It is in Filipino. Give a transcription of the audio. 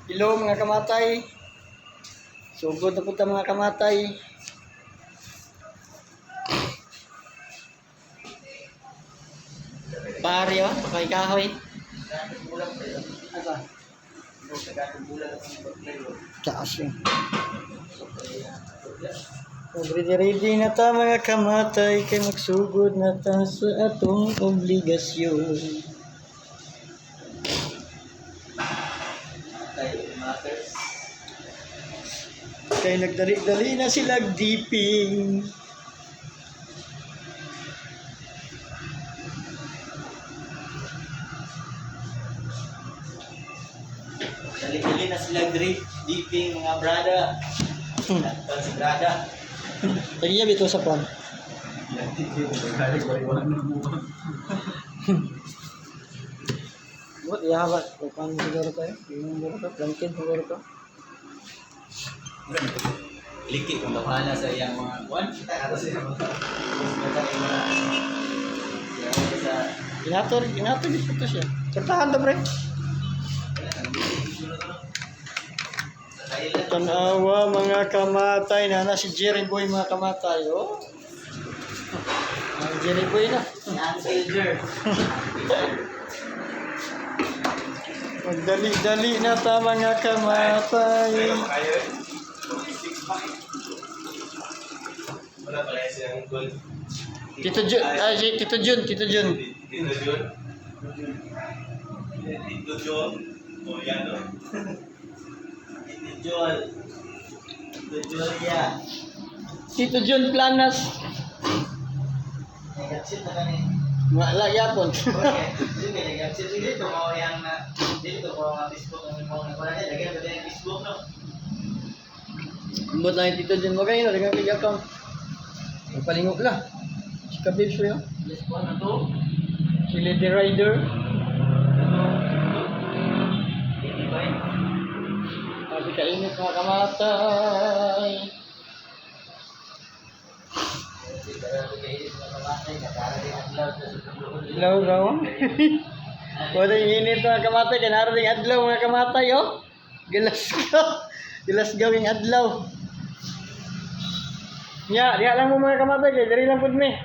Hello mga kamatay. Sugod na punta mga kamatay. Pare oh, kahoy-kahoy. Asa? Taas yun. Ready na ta mga kamatay kay magsugod na ta sa atong obligasyon. Kay nagdali-dali na sila dipping. Dali-dali na sila dipping mga brada. Nagtal si brada. Lagi niya bito sa pon. Buat ya habat, bukan siguro tayo. Yung siguro ka, plankin siguro ka. Liki kung bahala sa iyang mga buwan. Inator dito siya. Kantahan to, pre. Tanawa mga kamatay na si Jerry Boy mga kamatay. Oh. Jerry Boy na. Soldier. Magdali-dali na ta mga kamatay. Wala pala siyang gold. Tito Jun, Tito Jun. Tito Jun. Tito Jun. O yan o. Tito Jun. Tito Julia. Tito Jun Planas. Nag-accept na kami. Wala yapon. Okay. Sige, nag-accept. Sige, ito mo yung dito ko ang Facebook ng mga wala niya. Lagyan ko din yung Facebook, no? Ambot lang yung Tito Jun mo kayo, dagang kaya-account. Magpalingok lang. Si Kabib siya. Yes, po, ano to? Si Lady Rider. Sabi kainit mga kamatay. Ilaw raw. Wala yung init mga kamatay. Kanaro rin adlaw mga kamatay oh. Gilasgaw yung adlaw. Nya, diha lang mo mga kamatay. Dari lang po mi.